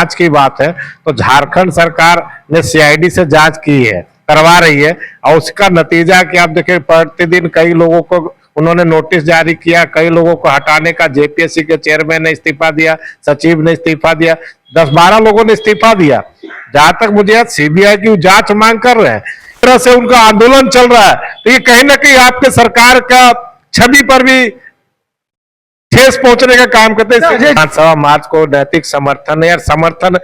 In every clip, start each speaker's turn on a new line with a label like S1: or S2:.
S1: जांच की बात है तो झारखंड सरकार ने सीआईडी से जांच की है, करवा रही है, और उसका नतीजा कि आप देखें प्रतिदिन कई लोगों को उन्होंने नोटिस जारी किया, कई लोगों को हटाने का, जेपीएससी के चेयरमैन ने इस्तीफा दिया, सचिव ने इस्तीफा दिया, 10-12 लोगों ने इस्तीफा दिया। जहां तक मुझे सीबीआई की जांच मांग कर रहे हैं, इस तरह से उनका आंदोलन चल रहा है, तो ये कहीं ना कहीं आपके सरकार का छवि पर भी ठेस पहुंचने का काम करते हैं। विधानसभा मार्च को नैतिक समर्थन है, समर्थन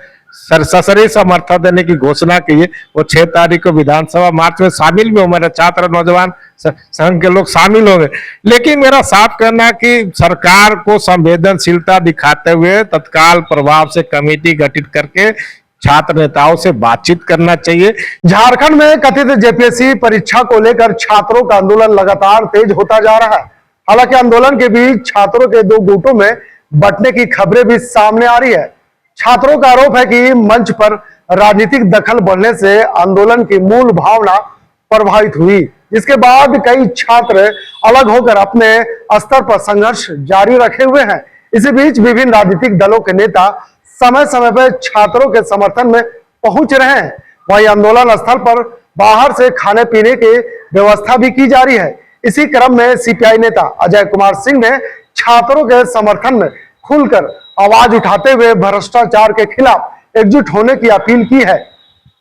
S1: ससरी समर्थन देने की घोषणा की है। वो 6 तारीख को विधानसभा मार्च में शामिल भी हो, मेरे छात्र नौजवान संघ के लोग शामिल होंगे। लेकिन मेरा साफ कहना है कि सरकार को संवेदनशीलता दिखाते हुए तत्काल प्रभाव से कमेटी गठित करके छात्र नेताओं से बातचीत करना चाहिए।
S2: झारखंड में कथित जेपीएससी परीक्षा को लेकर छात्रों का आंदोलन लगातार तेज होता जा रहा है। हालांकि आंदोलन के बीच छात्रों के 2 गुटों में बंटने की खबरें भी सामने आ रही है। छात्रों का आरोप है कि मंच पर राजनीतिक दखल बढ़ने से आंदोलन की मूल भावना प्रभावित हुई, जिसके बाद कई छात्र अलग होकर अपने स्तर पर संघर्ष जारी रखे हुए हैं। इसी बीच विभिन्न राजनीतिक दलों के नेता समय समय पर छात्रों के समर्थन में पहुंच रहे हैं। वहीं आंदोलन स्थल पर बाहर से खाने पीने की व्यवस्था भी की जा रही है। इसी क्रम में सीपीआई नेता अजय कुमार सिंह ने छात्रों के समर्थन में खुलकर आवाज उठाते हुए भ्रष्टाचार के खिलाफ एकजुट होने की अपील की है।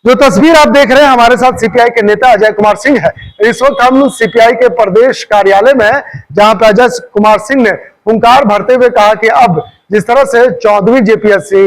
S2: जो तस्वीर आप देख रहे हैं, हमारे साथ सीपीआई के नेता अजय कुमार सिंह है। इस वक्त हम सीपीआई के प्रदेश कार्यालय में हैं, जहां पर अजय कुमार सिंह ने हुंकार भरते हुए कहा कि अब जिस तरह से 14वीं जेपीएससी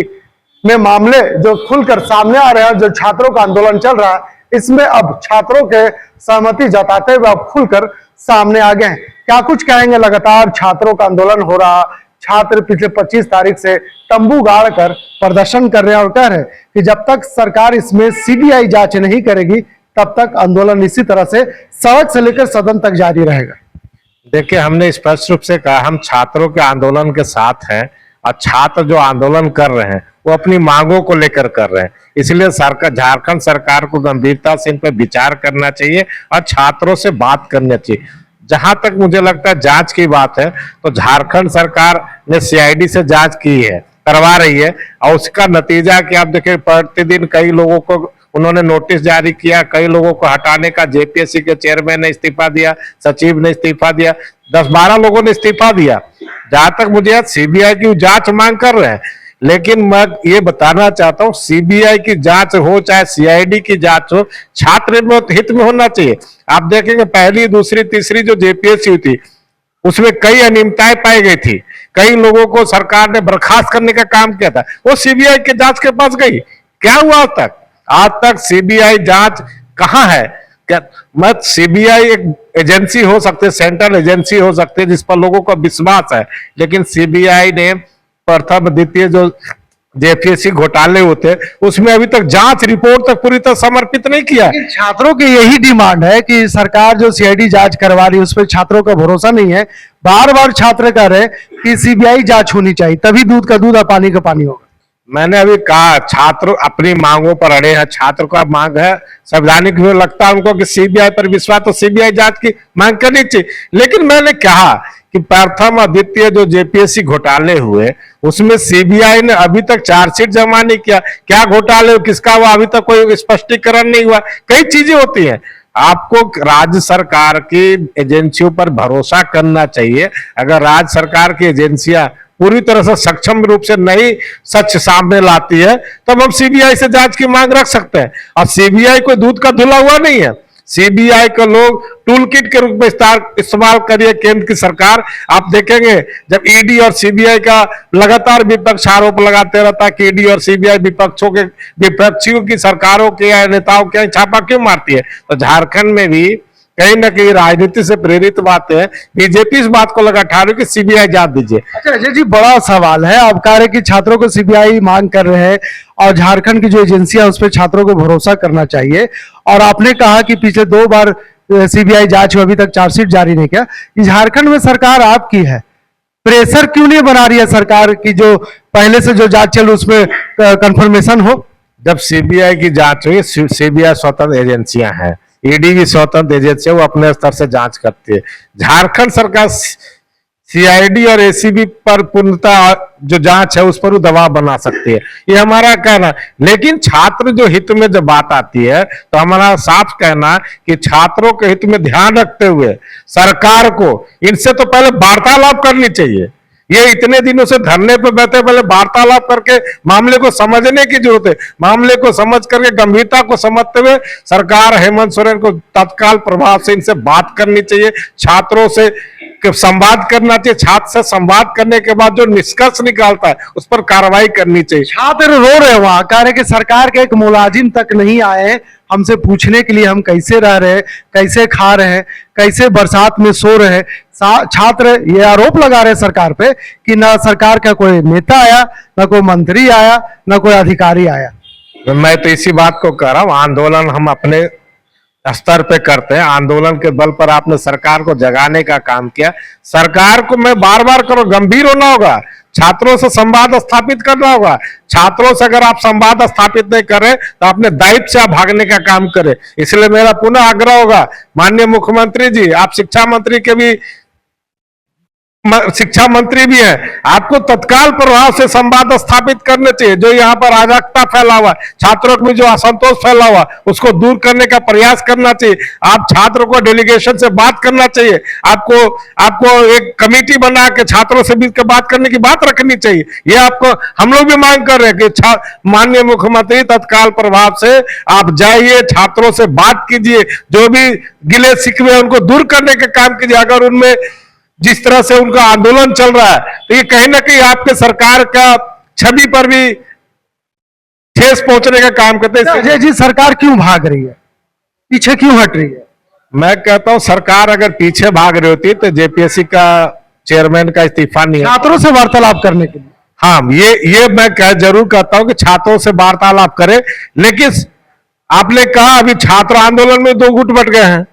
S2: में मामले जो खुलकर सामने आ रहे हैं, जो छात्रों का आंदोलन चल रहा है, इसमें अब छात्रों के सहमति जताते हुए अब खुलकर सामने आ गए हैं। क्या कुछ कहेंगे? लगातार छात्रों का आंदोलन हो रहा, छात्र पिछले 25 तारीख से तंबू गाड़ कर प्रदर्शन कर रहे हैं और कह रहे हैं कि जब तक सरकार इसमें सीबीआई जांच नहीं करेगी तब तक आंदोलन इसी तरह से सड़क से लेकर सदन तक जारी रहेगा।
S1: देखिए, हमने स्पष्ट रूप से कहा हम छात्रों के आंदोलन के साथ हैं, और छात्र जो आंदोलन कर रहे हैं वो अपनी मांगों को लेकर कर रहे हैं। इसलिए सरकार, झारखंड सरकार को गंभीरता से इन पर विचार करना चाहिए और छात्रों से बात करनी चाहिए। जहां तक मुझे लगता है जांच की बात है तो झारखंड सरकार ने सीआईडी से जांच की है, करवा रही है, और उसका नतीजा कि आप देखें प्रतिदिन कई लोगों को उन्होंने नोटिस जारी किया, कई लोगों को हटाने का, जेपीएससी के चेयरमैन ने इस्तीफा दिया, सचिव ने इस्तीफा दिया, 10-12 लोगों ने इस्तीफा दिया। जहां तक मुझे सीबीआई की जांच मांग कर रहे हैं, लेकिन मैं ये बताना चाहता हूं सीबीआई की जांच हो चाहे सीआईडी की जांच हो, छात्र हित में होना चाहिए। आप देखेंगे पहली, दूसरी, तीसरी जो जेपीएससी हुई थी उसमें कई अनियमितताएं पाई गई थी, कई लोगों को सरकार ने बर्खास्त करने का काम किया था, वो सीबीआई के जांच के पास गई। क्या हुआ आज तक सीबीआई जांच कहां है? क्या मत सीबीआई एक एजेंसी हो सकती है, सेंट्रल एजेंसी हो सकती है जिस पर लोगों का विश्वास है, लेकिन सीबीआई ने प्रथम द्वितीय जो जेपीएससी घोटाले होते उसमें अभी तक जांच रिपोर्ट तक पूरी तरह समर्पित नहीं किया।
S2: छात्रों की यही डिमांड है कि सरकार जो सीआईडी जांच करवा रही है उस पर छात्रों का भरोसा नहीं है। बार बार छात्र कह रहे हैं कि सीबीआई जांच होनी चाहिए, तभी दूध का दूध और पानी का पानी होगा।
S1: मैंने अभी कहा छात्र अपनी मांगों पर अड़े हैं, छात्र का मांग है संवैधानिक में, लगता है उनको कि सीबीआई पर विश्वास, तो सीबीआई जांच की मांग करनी चाहिए। लेकिन मैंने कहा कि प्रथम और द्वितीय जो जेपीएससी घोटाले हुए उसमें सीबीआई ने अभी तक चार्जशीट जमा नहीं किया। क्या घोटाले किसका हुआ अभी तक कोई स्पष्टीकरण नहीं हुआ। कई चीजें होती हैं, आपको राज्य सरकार की एजेंसियों पर भरोसा करना चाहिए। अगर राज्य सरकार की एजेंसियां पूरी तरह से सक्षम रूप से नहीं सच सामने लाती है तब हम सीबीआई से जांच की मांग रख सकते हैं। और सीबीआई कोई दूध का धुला हुआ नहीं है। सीबीआई को लोग टूल किट के रूप में इस्तेमाल करिए केंद्र की सरकार। आप देखेंगे जब ईडी और सीबीआई का लगातार विपक्ष आरोप लगाते रहता है कि ईडी और सीबीआई विपक्षियों की सरकारों के या नेताओं के छापा क्यों मारती है, तो झारखंड में भी कहीं ना कहीं राजनीति से प्रेरित बातें हैं। बीजेपी इस बात को लगा ठान कि सीबीआई जांच दीजिए।
S2: अच्छा अजय जी, बड़ा सवाल है, आप कह रहे कि छात्रों को सीबीआई मांग कर रहे हैं और झारखंड की जो एजेंसियां उस पर छात्रों को भरोसा करना चाहिए, और आपने कहा कि पिछले 2 बार सीबीआई जांच में अभी तक चार्जशीट जारी नहीं किया। झारखंड में सरकार आपकी है, प्रेशर क्यों नहीं बना रही है सरकार की जो पहले से जो जांच चल उसमें कंफर्मेशन हो?
S1: जब सीबीआई की जांच हुई, सीबीआई स्वतंत्र एजेंसियां हैं, ईडी भी स्वतंत्र एजेंसी है, वो अपने स्तर से जांच करती है। झारखंड सरकार सीआईडी और एसीबी पर पूर्णतः जो जांच है उस पर वो दबाव बना सकती है, ये हमारा कहना है। लेकिन छात्र जो हित में जब बात आती है तो हमारा साफ कहना है कि छात्रों के हित में ध्यान रखते हुए सरकार को इनसे तो पहले वार्तालाप करनी चाहिए। ये इतने दिनों से धरने पे बैठे, पहले वार्तालाप करके मामले को समझने की जरूरत है। मामले को समझ करके गंभीरता को समझते हुए सरकार हेमंत सोरेन को तत्काल प्रभाव से इनसे बात करनी चाहिए, छात्रों से संवाद करना चाहिए। छात्र से संवाद करने के बाद जो निष्कर्ष निकालता है उस पर कार्रवाई करनी चाहिए।
S2: छात्र रो रहे वहां, कह रहे कि सरकार के एक मुलाजिम तक नहीं आए हमसे पूछने के लिए हम कैसे रह रहे हैं, कैसे खा रहे हैं, कैसे बरसात में सो रहे हैं। छात्र ये आरोप लगा रहे सरकार पे कि ना सरकार का कोई नेता आया, ना कोई मंत्री आया, ना कोई अधिकारी आया।
S1: मैं तो इसी बात को कह रहा हूं, आंदोलन हम अपने स्तर पे करते हैं। आंदोलन के बल पर आपने सरकार को जगाने का काम किया। सरकार को मैं बार बार करो, गंभीर होना होगा, छात्रों से संवाद स्थापित करना होगा। छात्रों से अगर आप संवाद स्थापित नहीं करें तो अपने दायित्व से आप भागने का काम करें। इसलिए मेरा पुनः आग्रह होगा, माननीय मुख्यमंत्री जी, आप शिक्षा मंत्री के भी शिक्षा मंत्री भी है, आपको तत्काल प्रभाव से संवाद स्थापित करने चाहिए। जो यहाँ पर अराजकता फैला हुआ, छात्रों में जो असंतोष फैला हुआ, उसको दूर करने का प्रयास करना चाहिए। आप छात्रों को डेलीगेशन से बात करना चाहिए। आपको एक कमेटी बना के छात्रों से मिलकर बात करने की बात रखनी चाहिए। ये आपको हम लोग भी मांग कर रहे हैं कि माननीय मुख्यमंत्री तत्काल प्रभाव से आप जाइए, छात्रों से बात कीजिए, जो भी गिले शिकवे उनको दूर करने का काम कीजिए। अगर उनमें जिस तरह से उनका आंदोलन चल रहा है तो ये कहीं ना कहीं आपके सरकार का छवि पर भी ठेस पहुंचने का काम करते हैं।
S2: अजय जी, सरकार क्यों भाग रही है, पीछे क्यों हट रही है?
S1: मैं कहता हूं सरकार अगर पीछे भाग रही होती तो जेपीएससी का चेयरमैन का इस्तीफा नहीं है।
S2: छात्रों से वार्तालाप करने के लिए
S1: हाँ, ये मैं जरूर कहता हूं कि छात्रों से वार्तालाप करें। लेकिन आपने कहा अभी छात्र आंदोलन में 2 गुट बट गए हैं,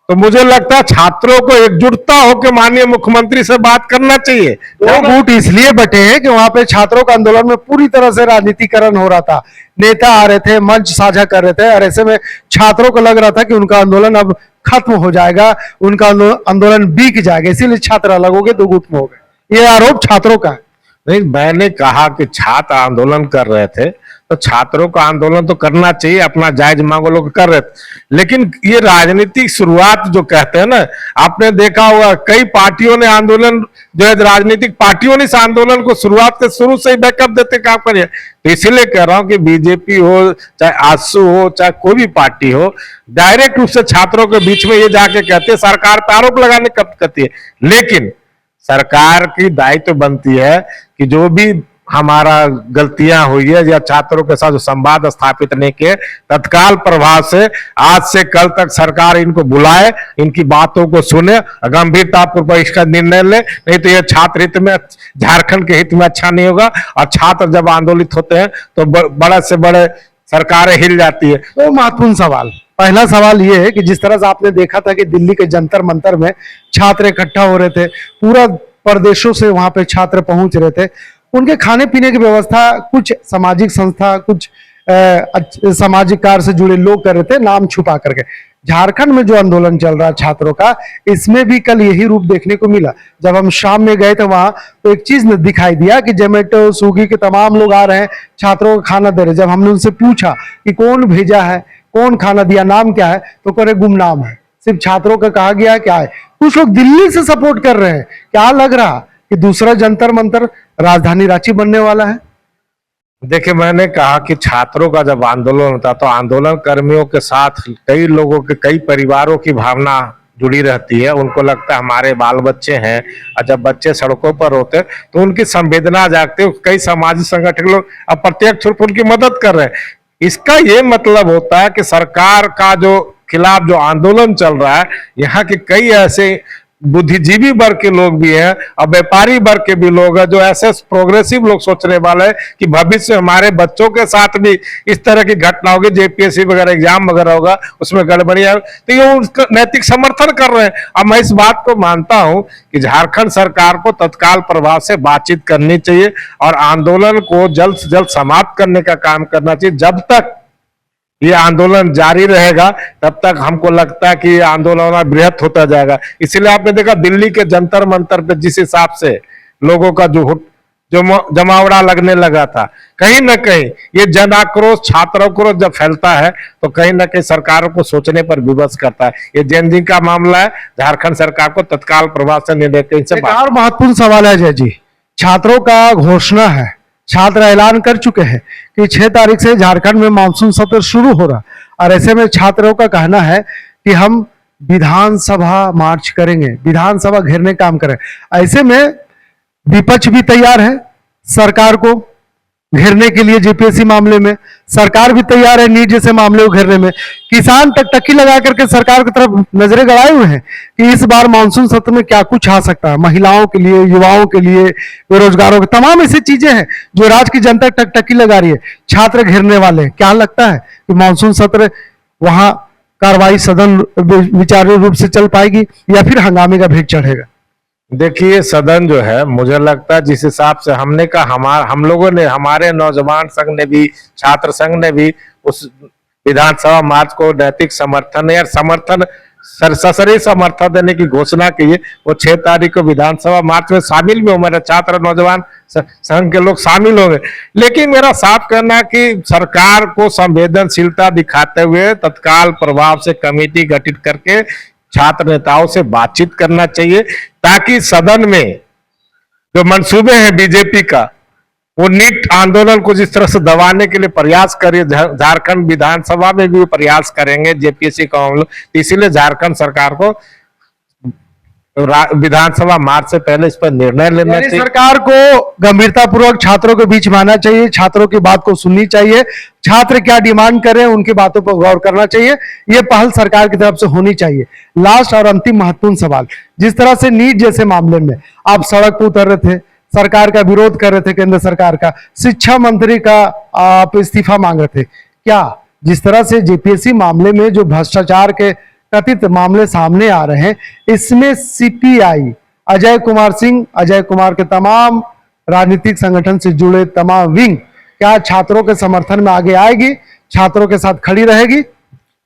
S1: तो मुझे लगता है छात्रों को एकजुटता होकर माननीय मुख्यमंत्री से बात करना चाहिए।
S2: 2 गुट इसलिए बटे हैं कि वहां पे छात्रों का आंदोलन में पूरी तरह से राजनीतिकरण हो रहा था। नेता आ रहे थे, मंच साझा कर रहे थे, और ऐसे में छात्रों को लग रहा था कि उनका आंदोलन अब खत्म हो जाएगा, उनका आंदोलन बीक जाएगा, इसीलिए छात्र अलग हो गए, 2 गुट में हो गए। ये आरोप छात्रों का है।
S1: नहीं, मैंने कहा कि छात्र आंदोलन कर रहे थे तो छात्रों का आंदोलन तो करना चाहिए, अपना जायज मांगो लोग कर रहे थे। लेकिन ये राजनीतिक शुरुआत जो कहते हैं ना, आपने देखा होगा कई पार्टियों ने आंदोलन जो है, राजनीतिक पार्टियों ने इस आंदोलन को शुरुआत के शुरू से ही बैकअप देते काम करे। तो इसीलिए कह रहा हूं कि बीजेपी हो, चाहे आजसू हो, चाहे कोई भी पार्टी हो, डायरेक्ट रूप से छात्रों के बीच में ये जाके कहते हैं, सरकार पर आरोप लगाने कब करती है। लेकिन सरकार की दायित्व बनती है कि जो भी हमारा गलतियां हुई है या छात्रों के साथ संवाद स्थापित नहीं किए, तत्काल प्रभाव से आज से कल तक सरकार इनको बुलाए, इनकी बातों को सुने, गंभीरतापूर्वक इसका निर्णय ले। नहीं तो ये छात्र हित में, झारखंड के हित में अच्छा नहीं होगा। और छात्र जब आंदोलित होते हैं तो बड़े से बड़े सरकारें हिल जाती है।
S2: तो महत्वपूर्ण सवाल, पहला सवाल ये है कि जिस तरह से आपने देखा था कि दिल्ली के जंतर मंतर में छात्र इकट्ठा हो रहे थे, पूरा प्रदेशों से वहां पे छात्र पहुंच रहे थे, उनके खाने पीने की व्यवस्था कुछ सामाजिक संस्था, कुछ सामाजिक कार्य से जुड़े लोग कर रहे थे, नाम छुपा करके। झारखंड में जो आंदोलन चल रहा है छात्रों का, इसमें भी कल यही रूप देखने को मिला। जब हम शाम में गए थे वहां तो एक चीज दिखाई दिया कि जोमेटो, स्विगी के तमाम लोग आ रहे हैं, छात्रों को खाना दे रहे। जब हमने उनसे पूछा कि कौन भेजा है, कौन खाना दिया, नाम क्या है, तो करे गुमनाम है, सिर्फ छात्रों का कहा गया क्या है। कुछ लोग दिल्ली से सपोर्ट कर रहे हैं। क्या लग रहा कि दूसरा जंतर मंतर राजधानी रांची बनने वाला है?
S1: देखिए, मैंने कहा कि छात्रों का जब आंदोलन होता तो आंदोलन कर्मियों के साथ कई लोगों के, कई परिवारों की भावना जुड़ी रहती है। उनको लगता है हमारे बाल बच्चे हैं, और जब बच्चे सड़कों पर होते तो उनकी संवेदना जागती है। कई सामाजिक संगठन लोग अप्रत्यक्ष रूप उनकी मदद कर रहे हैं। इसका ये मतलब होता है कि सरकार का जो खिलाफ जो आंदोलन चल रहा है, यहाँ के कई ऐसे बुद्धिजीवी वर्ग के लोग भी हैं और व्यापारी वर्ग के भी लोग हैं, जो ऐसे प्रोग्रेसिव लोग सोचने वाले हैं कि भविष्य हमारे बच्चों के साथ भी इस तरह की घटना होगी, जेपीएससी वगैरह एग्जाम वगैरह होगा, उसमें गड़बड़ी है, तो ये उसका नैतिक समर्थन कर रहे हैं। अब मैं इस बात को मानता हूं कि झारखंड सरकार को तत्काल प्रभाव से बातचीत करनी चाहिए और आंदोलन को जल्द से जल्द समाप्त करने का काम करना चाहिए। जब तक ये आंदोलन जारी रहेगा तब तक हमको लगता है कि ये आंदोलन बृहत होता जाएगा। इसलिए आपने देखा दिल्ली के जंतर मंतर पे जिस हिसाब से लोगों का जो जमावड़ा लगने लगा था, कहीं ना कहीं ये जन आक्रोश छात्र आक्रोश जब फैलता है तो कहीं ना कहीं सरकारों को सोचने पर विवश करता है। ये जेनजी का मामला है, झारखंड सरकार को तत्काल प्रभाव से निर्णय से
S2: एक और महत्वपूर्ण सवाल है जय जी, छात्रों का घोषणा है, छात्र ऐलान कर चुके हैं कि 6 तारीख से झारखंड में मानसून सत्र शुरू हो रहा, और ऐसे में छात्रों का कहना है कि हम विधानसभा मार्च करेंगे, विधानसभा घेरने काम करें। ऐसे में विपक्ष भी तैयार है सरकार को घेरने के लिए, जेपीएससी मामले में सरकार भी तैयार है नीट जैसे मामले को घेरने में। किसान टकटकी लगा करके सरकार की तरफ नजरें गड़ाए हुए हैं कि इस बार मानसून सत्र में क्या कुछ आ सकता है, महिलाओं के लिए, युवाओं के लिए, बेरोजगारों के, तमाम ऐसी चीजें हैं जो राज्य की जनता टकटकी लगा रही है। छात्र घेरने वाले, क्या लगता है कि मानसून सत्र वहां कार्रवाई सदन विचार रूप से चल पाएगी या फिर हंगामे का भेद चढ़ेगा?
S1: देखिए, सदन जो है, मुझे लगता है जिस हिसाब से हमने कहा, हम लोगों ने, हमारे नौजवान संघ ने भी, छात्र संघ ने भी उस विधानसभा मार्च को नैतिक समर्थन या समर्थन ससरी समर्थन देने की घोषणा की है। वो 6 तारीख को विधानसभा मार्च में शामिल भी हो, मेरे छात्र नौजवान संघ के लोग शामिल होंगे। लेकिन मेरा साफ कहना है कि सरकार को संवेदनशीलता दिखाते हुए तत्काल प्रभाव से कमेटी गठित करके छात्र नेताओं से बातचीत करना चाहिए, ताकि सदन में जो मंसूबे हैं बीजेपी का, वो नीट आंदोलन को जिस तरह से दबाने के लिए प्रयास करिए, झारखंड विधानसभा में भी प्रयास करेंगे जेपीएससी का हम लोग। इसीलिए झारखंड सरकार को विधानसभा मार्च से पहले इस पर निर्णय लेना चाहिए।
S2: सरकार को गंभीरता पूर्वक छात्रों के बीच में आना चाहिए, छात्रों की बात को सुननी चाहिए, छात्र क्या डिमांड कर रहे हैं उनकी बातों पर गौर करना चाहिए। ये पहल सरकार की तरफ से होनी चाहिए। लास्ट और अंतिम महत्वपूर्ण सवाल, जिस तरह से नीट जैसे मामले में आप सड़क पर उतर रहे थे, सरकार का विरोध कर रहे थे, केंद्र सरकार का, शिक्षा मंत्री का आप इस्तीफा मांग रहे थे, क्या जिस तरह से जेपीएससी मामले में जो भ्रष्टाचार के कथित मामले सामने आ रहे हैं, इसमें सीपीआई अजय कुमार सिंह, अजय कुमार के तमाम राजनीतिक संगठन से जुड़े तमाम विंग क्या छात्रों के समर्थन में आगे आएगी, छात्रों के साथ खड़ी रहेगी?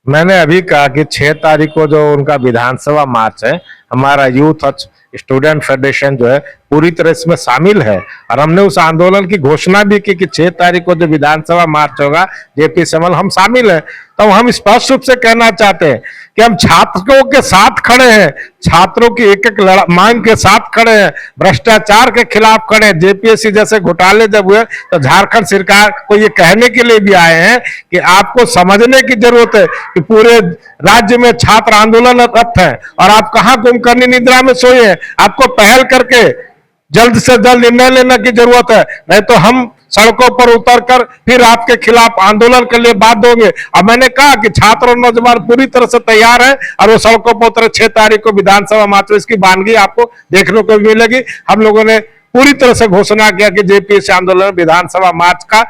S1: मैंने अभी कहा कि 6 तारीख को जो उनका विधानसभा मार्च है, हमारा यूथ स्टूडेंट फेडरेशन जो है पूरी तरह इसमें शामिल है, और हमने उस आंदोलन की घोषणा भी की कि 6 तारीख को जो विधानसभा मार्च होगा जेपीएससी हम शामिल हैं। तो हम स्पष्ट रूप से कहना चाहते हैं कि हम छात्रों के साथ खड़े हैं, छात्रों की एक एक मांग के साथ खड़े हैं, भ्रष्टाचार के खिलाफ खड़े हैं। जेपीएससी जैसे घोटाले जब हुए तो झारखंड सरकार को ये कहने के लिए भी आए हैं कि आपको समझने की जरूरत है कि पूरे राज्य में छात्र आंदोलनरत हैं और आप कहां कुंभकर्णी निद्रा में सोए हैं। आपको पहल करके जल्द से जल्द निर्णय लेने की जरूरत है, नहीं तो हम सड़कों पर उतरकर फिर आपके खिलाफ आंदोलन के लिए बाध्य होंगे। अब मैंने कहा कि छात्र और नौजवान पूरी तरह से तैयार हैं और वो सड़कों पर उतरे 6 तारीख को विधानसभा मार्च में इसकी वानगी आपको देखने को मिलेगी। हम लोगों ने पूरी तरह से घोषणा किया कि जेपीएससी आंदोलन विधानसभा मार्च का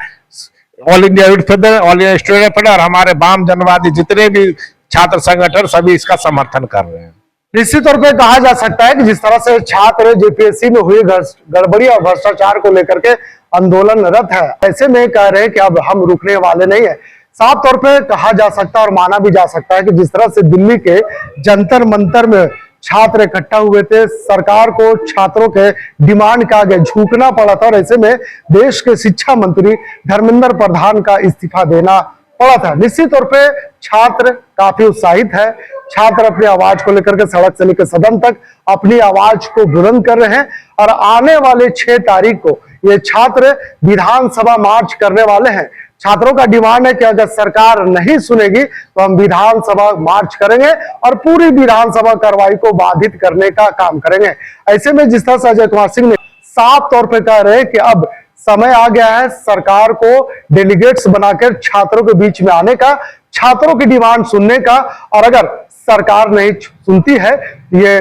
S1: all India youth federation, all India student federation और हमारे वाम जनवादी जितने भी छात्र संगठन सभी इसका समर्थन कर रहे हैं।
S2: निश्चित तौर पर कहा जा सकता है कि जिस तरह से छात्र जेपीएससी में हुई गड़बड़ी और भ्रष्टाचार को लेकर के आंदोलनरत है, ऐसे में कह रहे हैं कि अब हम रुकने वाले नहीं है। साफ तौर पे कहा जा सकता है और माना भी जा सकता है कि जिस तरह से दिल्ली के जंतर मंतर में छात्र इकट्ठा हुए थे, सरकार को छात्रों के डिमांड के आगे झुकना पड़ा था और ऐसे में देश के शिक्षा मंत्री धर्मेंद्र प्रधान का इस्तीफा देना पड़ा था। निश्चित तौर पे छात्र काफी उत्साहित है, छात्र अपनी आवाज को लेकर के सड़क से लेकर सदन तक अपनी आवाज को बुलंद कर रहे हैं और आने वाले 6 तारीख को ये छात्र विधानसभा मार्च करने वाले हैं। छात्रों का डिमांड है कि अगर सरकार नहीं सुनेगी तो हम विधानसभा मार्च करेंगे और पूरी विधानसभा कार्रवाई को बाधित करने का काम करेंगे। ऐसे में जिस तरह से अजय कुमार सिंह ने साफ तौर पर कह रहे हैं कि अब समय आ गया है सरकार को डेलीगेट्स बनाकर छात्रों के बीच में आने का, छात्रों की डिमांड सुनने का, और अगर सरकार नहीं सुनती है ये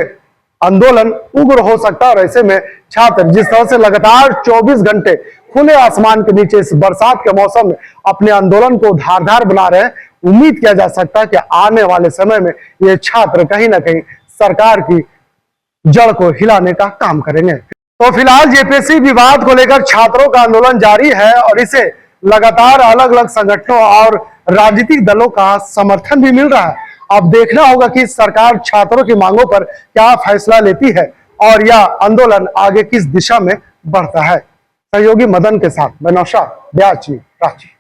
S2: आंदोलन उग्र हो सकता है। और ऐसे में छात्र जिस तरह से लगातार 24 घंटे खुले आसमान के नीचे इस बरसात के मौसम में अपने आंदोलन को धारदार बना रहे हैं, उम्मीद किया जा सकता है कि आने वाले समय में ये छात्र कहीं ना कहीं सरकार की जड़ को हिलाने का काम करेंगे। तो फिलहाल जेपीएससी विवाद को लेकर छात्रों का आंदोलन जारी है और इसे लगातार अलग अलग संगठनों और राजनीतिक दलों का समर्थन भी मिल रहा है। अब देखना होगा कि सरकार छात्रों की मांगों पर क्या फैसला लेती है और यह आंदोलन आगे किस दिशा में बढ़ता है। सहयोगी मदन के साथ मैं नौशाद, ब्याज रांची।